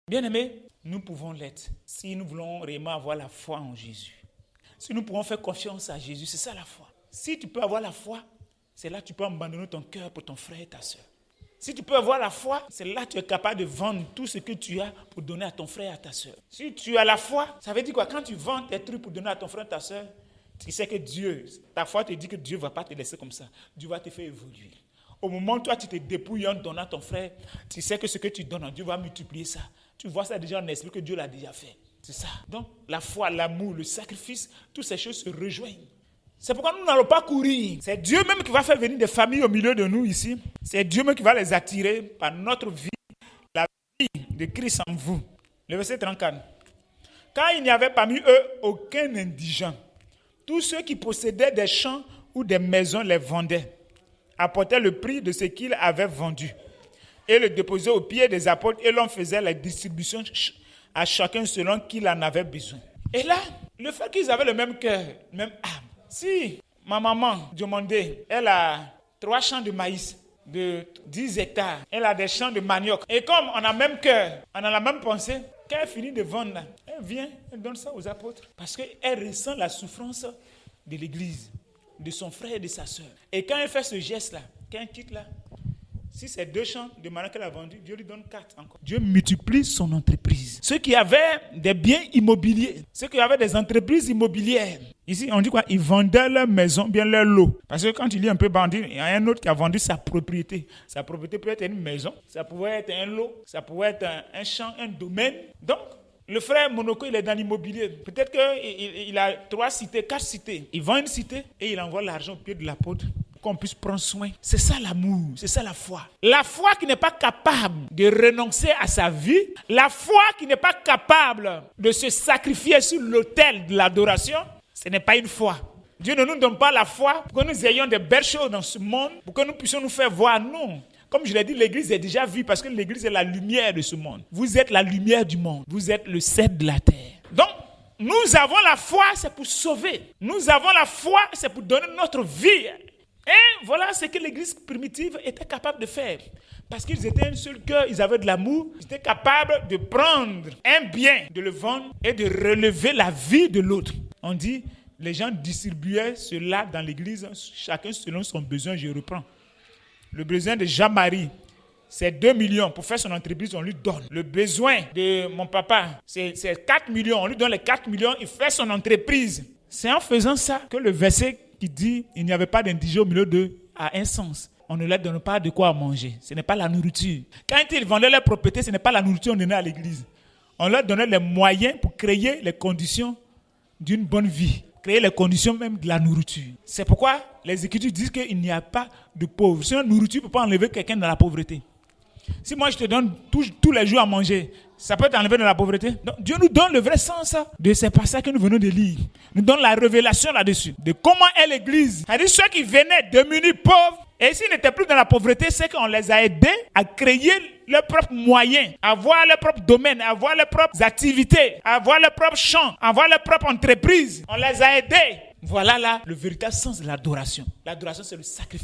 Bien-aimés, nous pouvons l'être si nous voulons réellement avoir la foi en Jésus. Si nous pouvons faire confiance à Jésus, c'est ça la foi. Si tu peux avoir la foi, c'est là que tu peux abandonner ton cœur pour ton frère et ta soeur. Si tu peux avoir la foi, c'est là que tu es capable de vendre tout ce que tu as pour donner à ton frère et à ta soeur. Si tu as la foi, ça veut dire quoi? Quand tu vends tes trucs pour donner à ton frère et ta soeur, tu sais que Dieu, ta foi te dit que Dieu ne va pas te laisser comme ça. Dieu va te faire évoluer. Au moment où toi tu te dépouilles en donnant à ton frère, tu sais que ce que tu donnes, Dieu va multiplier ça. Tu vois ça déjà en esprit que Dieu l'a déjà fait. C'est ça. Donc la foi, l'amour, le sacrifice, toutes ces choses se rejoignent. C'est pourquoi nous n'allons pas courir. C'est Dieu même qui va faire venir des familles au milieu de nous ici. C'est Dieu même qui va les attirer par notre vie, la vie de Christ en vous. Le verset 34. Car il n'y avait parmi eux aucun indigent. Tous ceux qui possédaient des champs ou des maisons les vendaient, apportaient le prix de ce qu'ils avaient vendu et le déposaient aux pieds des apôtres et l'on faisait la distribution à chacun selon qu'il en avait besoin. Et là, le fait qu'ils avaient le même cœur, même âme. Si ma maman, Diomandé, elle a 3 champs de maïs de 10 hectares, elle a des champs de manioc, et comme on a le même cœur, on a la même pensée, quand elle finit de vendre là, elle vient, elle donne ça aux apôtres, parce qu'elle ressent la souffrance de l'église, de son frère et de sa soeur. Et quand elle fait ce geste-là, quand elle quitte là, si c'est 2 champs de manioc qu'elle a vendu, Dieu lui donne 4 encore. Dieu multiplie son entreprise. Ceux qui avaient des biens immobiliers, ceux qui avaient des entreprises immobilières, ici on dit quoi? Ils vendaient leur maison, bien leur lot. Parce que quand tu lis un peu bandit, il y a un autre qui a vendu sa propriété. Sa propriété peut être une maison, ça pouvait être un lot, ça pouvait être un champ, un domaine. Donc, le frère Monoko, il est dans l'immobilier. Peut-être qu'il a 3 cités, 4 cités. Il vend une cité et il envoie l'argent au pied de l'apôtre. Qu'on puisse prendre soin. C'est ça l'amour, c'est ça la foi. La foi qui n'est pas capable de renoncer à sa vie, la foi qui n'est pas capable de se sacrifier sur l'autel de l'adoration, ce n'est pas une foi. Dieu ne nous donne pas la foi pour que nous ayons de belles choses dans ce monde, pour que nous puissions nous faire voir. Non. Comme je l'ai dit, l'église est déjà vue parce que l'église est la lumière de ce monde. Vous êtes la lumière du monde. Vous êtes le sel de la terre. Donc, nous avons la foi, c'est pour sauver. Nous avons la foi, c'est pour donner notre vie. Et voilà ce que l'église primitive était capable de faire. Parce qu'ils étaient un seul cœur, ils avaient de l'amour, ils étaient capables de prendre un bien, de le vendre et de relever la vie de l'autre. On dit, les gens distribuaient cela dans l'église, chacun selon son besoin, je reprends. Le besoin de Jean-Marie, c'est 2 millions. Pour faire son entreprise, on lui donne. Le besoin de mon papa, c'est 4 millions. On lui donne les 4 millions, il fait son entreprise. C'est en faisant ça que le verset qui dit il n'y avait pas d'indigents au milieu d'eux a un sens. On ne leur donne pas de quoi manger. Ce n'est pas la nourriture. Quand ils vendaient leur propriété, ce n'est pas la nourriture qu'on donnait à l'église. On leur donnait les moyens pour créer les conditions d'une bonne vie. Créer les conditions même de la nourriture. C'est pourquoi les Écritures disent qu'il n'y a pas de pauvres. Sinon, la nourriture ne peut pas enlever quelqu'un dans la pauvreté. Si moi je te donne tous les jours à manger, ça peut t'enlever dans la pauvreté. Donc, Dieu nous donne le vrai sens de ces passages que nous venons de lire. Nous donne la révélation là-dessus. De comment est l'église. C'est-à-dire ceux qui venaient démunis, pauvres, et s'ils n'étaient plus dans la pauvreté, c'est qu'on les a aidés à créer leurs propres moyens, à avoir leurs propres domaines, à avoir leurs propres activités, à avoir leurs propres champs, à avoir leurs propres entreprises. On les a aidés. Voilà là le véritable sens de l'adoration. L'adoration, c'est le sacrifice.